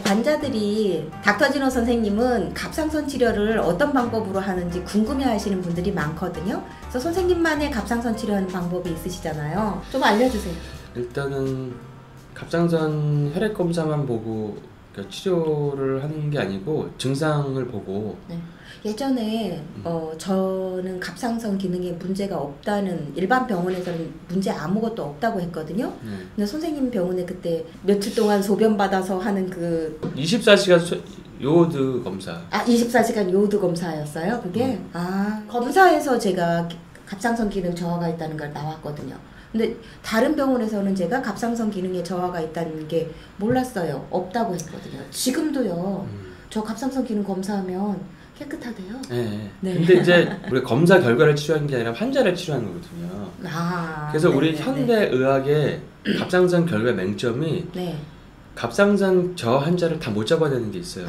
환자들이 닥터진호 선생님은 갑상선 치료를 어떤 방법으로 하는지 궁금해 하시는 분들이 많거든요. 그래서 선생님만의 갑상선 치료하는 방법이 있으시잖아요. 좀 알려주세요. 일단은 갑상선 혈액 검사만 보고 그러니까 치료를 하는 게 아니고 증상을 보고. 네. 예전에 저는 갑상선 기능에 문제가 없다는, 일반 병원에서는 문제 아무것도 없다고 했거든요. 근데 선생님 병원에 그때 며칠 동안 소변 받아서 하는 그 24시간 요오드 검사. 24시간 요오드 검사였어요 그게? 검사에서 제가 갑상선 기능 저하가 있다는 걸 나왔거든요. 근데 다른 병원에서는 제가 갑상선 기능에 저하가 있다는 게 몰랐어요. 없다고 했거든요. 지금도요. 저 갑상선 기능 검사하면 깨끗하대요. 네. 근데 이제 우리 검사 결과를 치료하는 게 아니라 환자를 치료하는 거거든요. 그래서 우리 현대 의학의 갑상선 결과 맹점이 갑상선 저 환자를 다 못 잡아야 되는 게 있어요.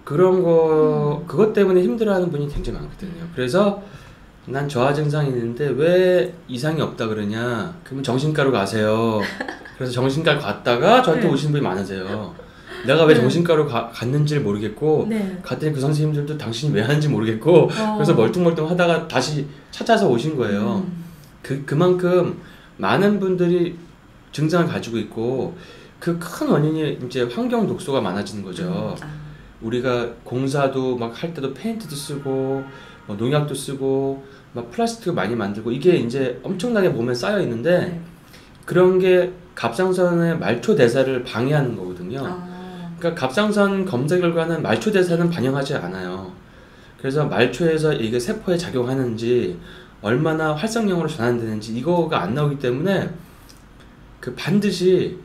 그런 거 그것 때문에 힘들어하는 분이 굉장히 많거든요. 그래서 난 저하 증상이 있는데 왜 이상이 없다 그러냐? 그러면 정신과로 가세요. 그래서 정신과를 갔다가 저한테 오시는 분이 많으세요. 내가 왜 정신과로 갔는지를 모르겠고 갔더니 그 선생님들도 당신이 왜 하는지 모르겠고 그래서 멀뚱멀뚱 하다가 다시 찾아서 오신 거예요. 그만큼 많은 분들이 증상을 가지고 있고 그 큰 원인이 이제 환경 독소가 많아지는 거죠. 우리가 공사도 막 할 때도 페인트도 쓰고 뭐 농약도 쓰고 막 플라스틱을 많이 만들고 이게 이제 엄청나게 몸에 쌓여 있는데 그런 게 갑상선의 말초 대사를 방해하는 거거든요. 그러니까 갑상선 검사 결과는 말초 대사는 반영하지 않아요. 그래서 말초에서 이게 세포에 작용하는지 얼마나 활성형으로 전환되는지 이거가 안 나오기 때문에 그 반드시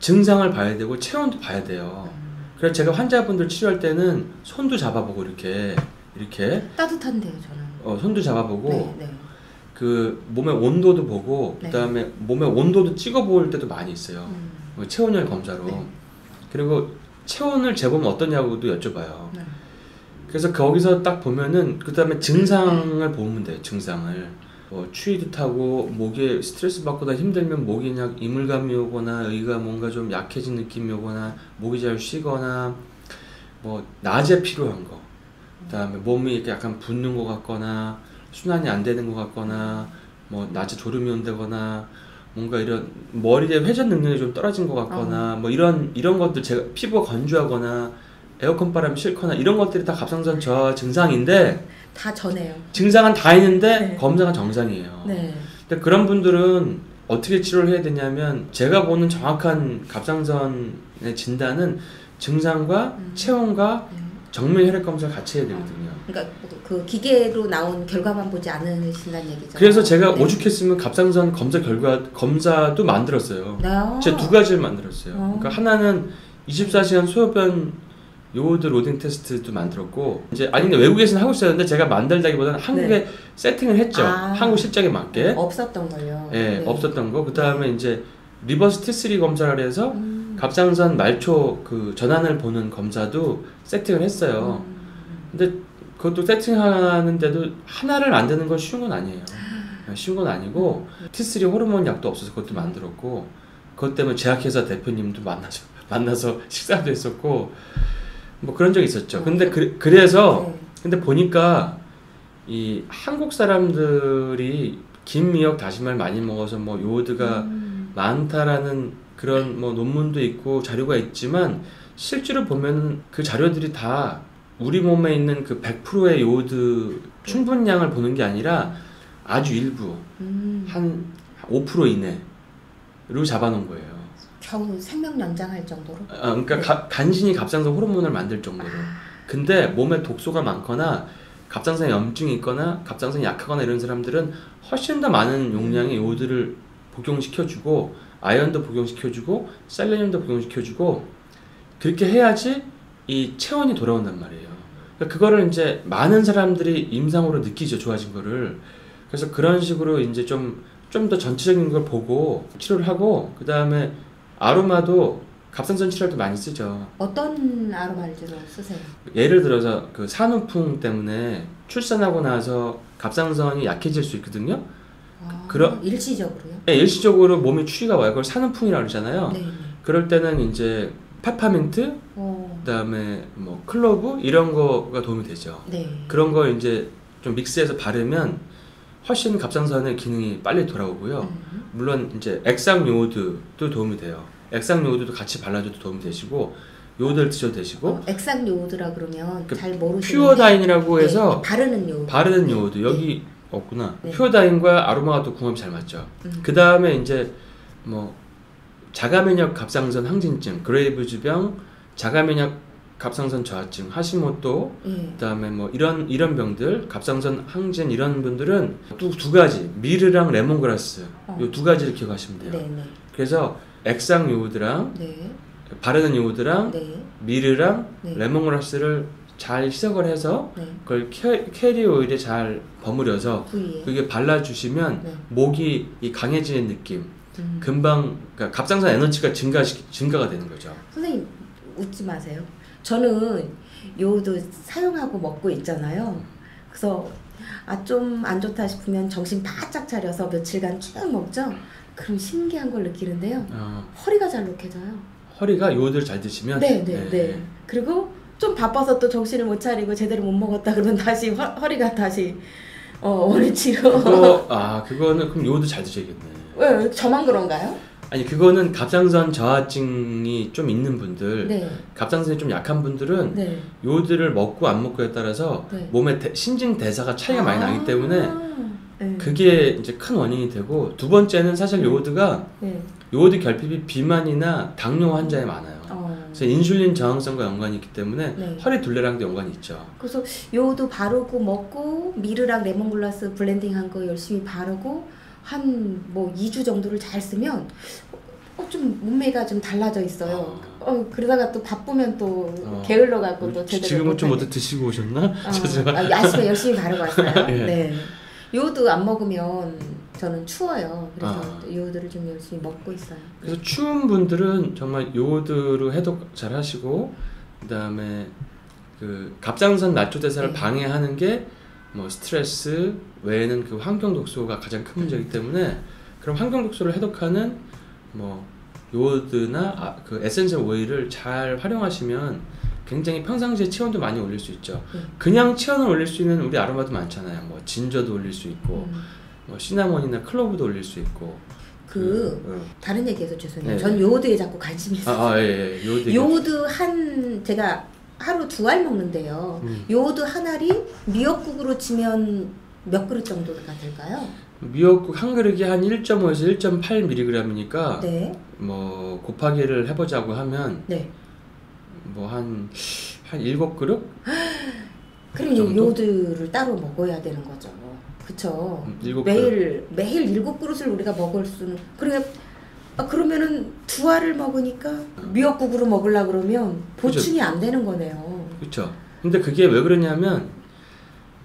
증상을 봐야 되고 체온도 봐야 돼요. 그래서 제가 환자분들 치료할 때는 손도 잡아보고 이렇게 따뜻한데요 저는. 손도 잡아보고 그 몸의 온도도 보고 그다음에 몸의 온도도 찍어볼 때도 많이 있어요. 체온열 검사로. 그리고 체온을 재보면 어떠냐고도 여쭤봐요. 그래서 거기서 딱 보면은 그 다음에 증상을 보면 돼요. 증상을 추위도 타고 목에 스트레스 받거나 힘들면 목이 그냥 이물감이 오거나 여기가 뭔가 좀 약해진 느낌이 오거나 목이 잘 쉬거나 뭐 낮에 필요한 거 그 다음에 몸이 이렇게 약간 붓는 것 같거나 순환이 안 되는 것 같거나 뭐 낮에 졸음이 온다거나 뭔가 이런 머리에 회전 능력이 좀 떨어진 것 같거나 뭐 이런 것들 제가 피부가 건조하거나 에어컨 바람이 싫거나 이런 것들이 다 갑상선 저하 증상인데 다 전해요. 증상은 다 있는데 검사가 정상이에요. 근데 그런 분들은 어떻게 치료를 해야 되냐면 제가 보는 정확한 갑상선의 진단은 증상과 체온과 정밀 혈액 검사를 같이 해야 되거든요. 그러니까 그 기계로 나온 결과만 보지 않으신다는 얘기죠. 그래서 제가 오죽했으면 갑상선 검사도 만들었어요. 제가 두 가지를 만들었어요. 그러니까 하나는 24시간 소변 요오드 로딩 테스트도 만들었고 이제 근데 외국에서는 하고 있었는데 제가 만들다기보다는 한국에 세팅을 했죠. 한국 실정에 맞게. 없었던 걸요. 없었던 거. 그 다음에 이제 리버스 T3 검사를 해서 갑상선 말초 그 전환을 보는 검사도 세팅을 했어요. 근데 그것도 세팅하는데도 하나를 만드는 건 쉬운 건 아니에요. 쉬운 건 아니고 T3 호르몬 약도 없어서 그것도 만들었고 그것 때문에 제약회사 대표님도 만나서 식사도 했었고 뭐 그런 적이 있었죠. 근데 그래서 근데 보니까 이 한국 사람들이 긴 미역 다시마를 많이 먹어서 뭐 요오드가 많다라는 그런 뭐 논문도 있고 자료가 있지만 실제로 보면은 그 자료들이 다 우리 몸에 있는 그 100%의 요오드 충분량을 보는 게 아니라 아주 일부 한 5% 이내로 잡아놓은 거예요. 겨우 생명 연장할 정도로? 그러니까 간신히 갑상선 호르몬을 만들 정도로. 근데 몸에 독소가 많거나 갑상선에 염증이 있거나 갑상선이 약하거나 이런 사람들은 훨씬 더 많은 용량의 요오드를 복용시켜주고 아연도 복용시켜주고 셀레늄도 복용시켜주고 그렇게 해야지 이 체온이 돌아온단 말이에요. 그러니까 그거를 이제 많은 사람들이 임상으로 느끼죠. 좋아진 거를. 그래서 그런 식으로 이제 좀 더 전체적인 걸 보고 치료를 하고 그 다음에 아로마도 갑상선 치료할 때 많이 쓰죠. 어떤 아로마를 주로 쓰세요? 예를 들어서 그 산후풍 때문에 출산하고 나서 갑상선이 약해질 수 있거든요. 일시적으로요? 네, 일시적으로 몸에 추위가 와요. 그걸 산후풍이라고 그러잖아요. 그럴 때는 이제 페퍼민트, 그다음에 뭐 클로브 이런 거가 도움이 되죠. 네. 그런 거 이제 좀 믹스해서 바르면 훨씬 갑상선의 기능이 빨리 돌아오고요. 물론 이제 액상 요오드도 도움이 돼요. 액상 요오드도 같이 발라줘도 도움이 되시고 요오드를 드셔도 되시고. 액상 요오드라 그러면 잘 모르시는데 퓨어다인이라고 해서 네, 바르는 요오드 여기 없구나. 네. 퓨어다인과 아로마가 또 궁합이 잘 맞죠. 그 다음에 이제 뭐 자가면역 갑상선 항진증, 그레이브즈병, 자가면역 갑상선 저하증, 하시모토, 그다음에 뭐 이런 병들, 갑상선 항진 이런 분들은 두 가지 미르랑 레몬그라스 요 두 가지를 기억하시면 돼요. 네네. 그래서 액상 요오드랑 바르는 요오드랑 미르랑 레몬그라스를 잘 희석을 해서 그걸 캐리 오일에 잘 버무려서 그게 발라주시면 목이 강해지는 느낌. 금방 그러니까 갑상선 에너지가 증가가 되는 거죠. 선생님 웃지 마세요. 저는 요오드 사용하고 먹고 있잖아요. 그래서 좀 안 좋다 싶으면 정신 바짝 차려서 며칠간 쭉 먹죠. 그럼 신기한 걸 느끼는데요. 허리가 잘 녹해져요. 허리가 요오드를 잘 드시면? 네. 그리고 좀 바빠서 또 정신을 못 차리고 제대로 못 먹었다 그러면 다시 허리가 다시 원위치로. 그거는 그럼 요오드 잘 드셔야겠네. 왜? 저만 그런가요? 아니 그거는 갑상선 저하증이 좀 있는 분들, 갑상선이 좀 약한 분들은 요오드를 먹고 안 먹고에 따라서 몸의 신진 대사가 차이가 많이 나기 때문에 그게 이제 큰 원인이 되고, 두 번째는 사실 요오드가 요오드 결핍이 비만이나 당뇨 환자에 많아요. 그래서 인슐린 저항성과 연관이 있기 때문에 허리 둘레랑도 연관이 있죠. 그래서 요오드 바르고 먹고 미르랑 레몬글라스 블렌딩한 거 열심히 바르고 한 뭐 2주 정도를 잘 쓰면 좀 몸매가 좀 달라져 있어요. 그러다가 또 바쁘면 또 게을러 갖고 또 제대로. 지금은 좀 어디 드시고 오셨나? 아침에 열심히 바르고 왔어요. 네. 요오드 안 먹으면 저는 추워요. 그래서 요오드를 좀 열심히 먹고 있어요. 그래서 추운 분들은 정말 요오드로 해독 잘 하시고, 그다음에 그 갑상선 나초 대사를 방해하는 게 뭐 스트레스 외에는 그 환경 독소가 가장 큰 문제이기 때문에 그럼 환경 독소를 해독하는 뭐 요오드나 그 에센셜 오일을 잘 활용하시면 굉장히 평상시에 체온도 많이 올릴 수 있죠. 그냥 체온을 올릴 수 있는 우리 아로마도 많잖아요. 뭐 진저도 올릴 수 있고, 뭐 시나몬이나 클로브도 올릴 수 있고. 다른 얘기해서 죄송해요. 전 요오드에 자꾸 관심이 있어요. 요오드 제가 하루 2알 먹는데요. 요오드 한 알이 미역국으로 치면 몇 그릇 정도가 될까요? 미역국 한 그릇이 한 1.5에서 1.8mg이니까 뭐 곱하기를 해보자고 하면 뭐 한 7그릇? 그럼 요오드를 따로 먹어야 되는 거죠. 그쵸? 매일 7그릇을 우리가 먹을 수는. 그러면은 2알을 먹으니까 미역국으로 먹으려고 그러면 보충이 안 되는 거네요. 그렇죠. 근데 그게 왜 그러냐면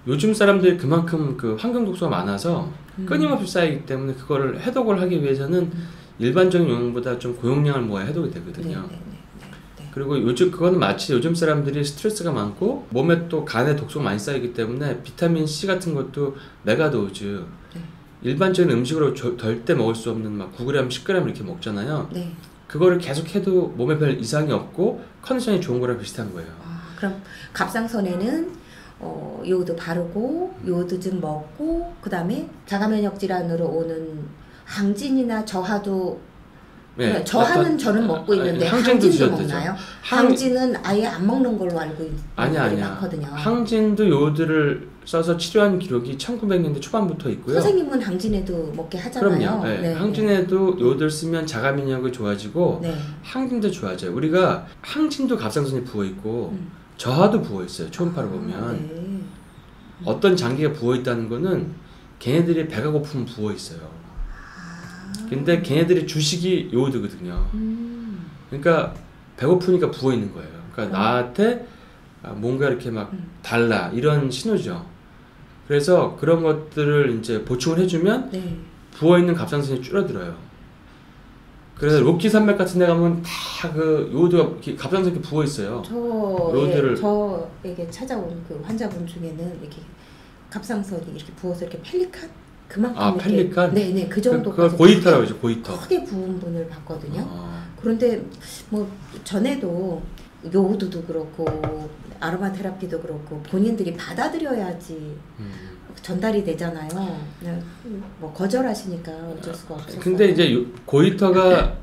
요즘 사람들이 그만큼 그 환경 독소가 많아서 끊임없이 쌓이기 때문에 그거를 해독을 하기 위해서는 일반적인 용량보다 좀 고용량을 모아야 해독이 되거든요. 그리고 그거는 마치 요즘 사람들이 스트레스가 많고 몸에 또 간에 독소가 많이 쌓이기 때문에 비타민 C 같은 것도 메가도즈 일반적인 음식으로 절대 먹을 수 없는 막 9g, 10g 이렇게 먹잖아요. 그거를 계속 해도 몸에 별 이상이 없고 컨디션이 좋은 거랑 비슷한 거예요. 그럼 갑상선에는 요오드 바르고 요오드 좀 먹고 그다음에 자가면역 질환으로 오는 항진이나 저하도 저하는 저는 먹고 있는데 항진도 먹나요? 항진은 아예 안 먹는 걸로 알고 있는 분들이 많거든요. 항진도 요오드를 써서 치료한 기록이 1900년대 초반부터 있고요. 선생님은 항진에도 먹게 하잖아요. 그럼요. 항진에도 요오드를 쓰면 자가면역이 좋아지고 항진도 좋아져요. 우리가 항진도 갑상선에 부어있고 저하도 부어있어요. 초음파를 보면. 어떤 장기가 부어있다는 거는 걔네들이 배가 고프면 부어있어요. 근데 걔네들이 주식이 요오드거든요. 그러니까 배고프니까 부어있는 거예요. 그러니까 나한테 뭔가 이렇게 막 달라 이런 신호죠. 그래서 그런 것들을 이제 보충을 해주면 부어있는 갑상선이 줄어들어요. 그래서 로키 산맥 같은 데 가면 다 그 요오드가 이렇게 갑상선이 이렇게 부어있어요. 저에게 찾아온 그 환자분 중에는 이렇게 갑상선이 이렇게 부어서 이렇게 펠리칸? 그만큼 펠리칸? 그 정도. 그걸 고이터라고 하죠. 고이터. 크게 부은 분을 봤거든요. 그런데 뭐 전에도 요오드도 그렇고 아로마 테라피도 그렇고 본인들이 받아들여야지 전달이 되잖아요. 뭐 거절하시니까 어쩔 수가 없어요. 근데 이제 고이터가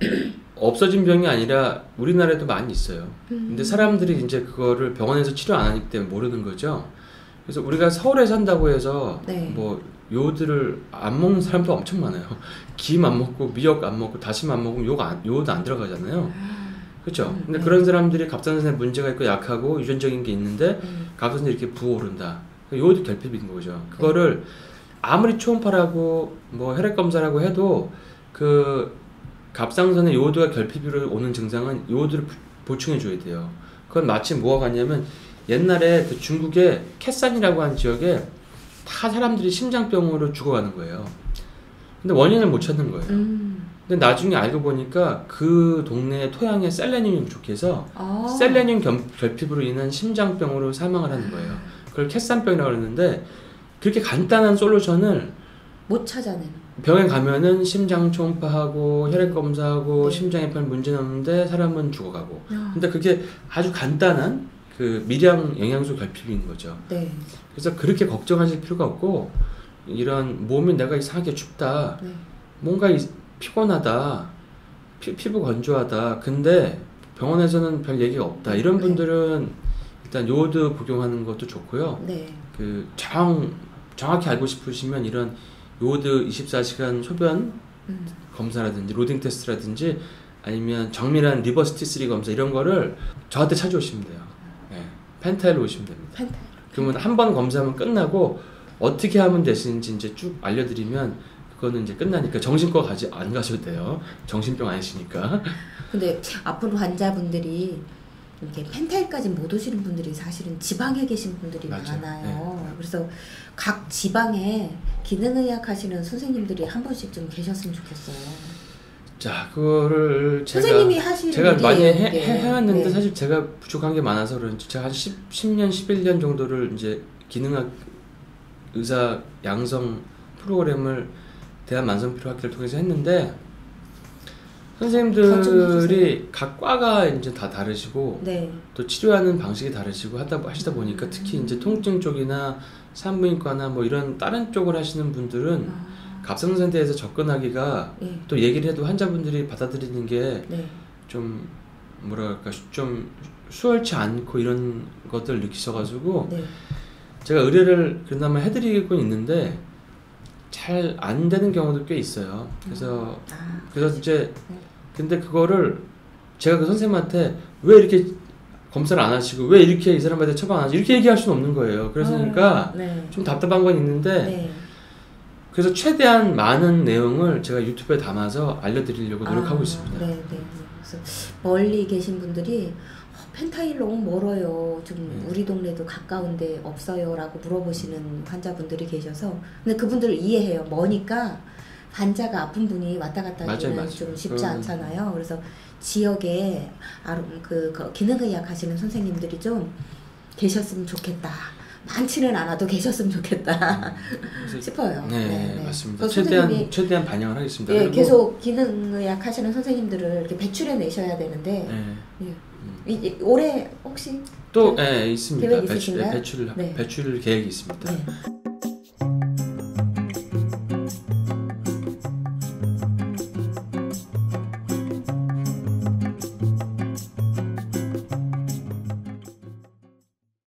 없어진 병이 아니라 우리나라에도 많이 있어요. 근데 사람들이 이제 그거를 병원에서 치료 안 하기 때문에 모르는 거죠. 그래서 우리가 서울에 산다고 해서 네. 뭐 요오드를 안 먹는 사람도 엄청 많아요. 김 안 먹고 미역 안 먹고 다시마 안 먹으면 요오드 안 들어가잖아요. 그렇죠? 근데 그런 사람들이 갑상선에 문제가 있고 약하고 유전적인 게 있는데 갑상선이 이렇게 부어오른다. 요오드 결핍인 거죠. 그거를 아무리 초음파라고 뭐 혈액 검사라고 해도 그 갑상선에 요오드가 결핍으로 오는 증상은 요오드를 보충해 줘야 돼요. 그건 마치 뭐가 같냐면 옛날에 그 중국의 캐산이라고 하는 지역에 다 사람들이 심장병으로 죽어가는 거예요. 근데 원인을 못 찾는 거예요. 근데 나중에 알고 보니까 그 동네 토양에 셀레늄이 부족해서 셀레늄 결핍으로 인한 심장병으로 사망을 하는 거예요. 그걸 캐산병이라고 그러는데 그렇게 간단한 솔루션을 못 찾아내는. 병에 가면은 심장 초음파하고 혈액 검사하고 네. 심장에 별 문제는 없는데 사람은 죽어가고. 근데 그게 아주 간단한 그 미량 영양소 결핍인 거죠. 네. 그래서 그렇게 걱정하실 필요가 없고 이런 몸이 내가 이상하게 춥다. 네. 뭔가 피곤하다. 피부 건조하다. 근데 병원에서는 별 얘기가 없다. 이런 분들은 일단 요오드 복용하는 것도 좋고요. 네. 그 정확히 알고 싶으시면 이런 요오드 24시간 소변 검사라든지 로딩 테스트라든지 아니면 정밀한 리버스 T3 검사 이런 거를 저한테 찾아오시면 돼요. 네. 펜타일로 오시면 됩니다. 펜타일. 그러면 한 번 검사하면 끝나고 어떻게 하면 되시는지 이제 쭉 알려드리면 그거는 이제 끝나니까 정신과 안 가셔도 돼요. 정신병 아니시니까. 근데 아픈 환자분들이 이렇게 펜타일까지 못 오시는 분들이 사실은 지방에 계신 분들이 맞아요. 많아요. 네. 그래서 각 지방에 기능의학 하시는 선생님들이 한 분씩 좀 계셨으면 좋겠어요. 자, 그거를 선생님이 하시는 제가 많이 해왔는데 네. 사실 제가 부족한 게 많아서 그런지 제가 한 10년, 11년 정도를 이제 기능학 의사 양성 프로그램을 대한만성피로학회를 통해서 했는데 선생님들이 각 과가 이제 다 다르시고 네. 또 치료하는 방식이 다르시고 하시다 보니까 특히 이제 통증 쪽이나 산부인과나 뭐 이런 다른 쪽을 하시는 분들은 갑상선에 대해서 접근하기가 네. 또 얘기를 해도 환자분들이 받아들이는 게 좀 네. 뭐랄까 좀 수월치 않고 이런 것들을 느끼셔가지고 네. 제가 의뢰를 그나마 해드리고 있는데 잘 안 되는 경우도 꽤 있어요. 그래서 이제 근데 그거를 제가 그 선생님한테 왜 이렇게 검사를 안 하시고 왜 이렇게 이 사람한테 처방 안 하시고 이렇게 얘기할 수는 없는 거예요. 그러니까 네. 좀 답답한 건 있는데 네. 그래서 최대한 많은 내용을 제가 유튜브에 담아서 알려드리려고 노력하고 있습니다. 네. 그래서 멀리 계신 분들이 펜타일 너무 멀어요. 좀 우리 동네도 가까운데 없어요 라고 물어보시는 환자분들이 계셔서 근데 그분들을 이해해요. 머니까 환자가 아픈 분이 왔다 갔다 하기는 좀 쉽지 않잖아요. 그래서 지역에 그 기능의학 하시는 선생님들이 좀 계셨으면 좋겠다. 많지는 않아도 계셨으면 좋겠다 싶어요. 네, 맞습니다. 최대한 반영을 하겠습니다. 네, 계속 기능의학 하시는 선생님들을 이렇게 배출해 내셔야 되는데 올해 혹시 또 있습니다. 배출 계획이 있습니다. 네.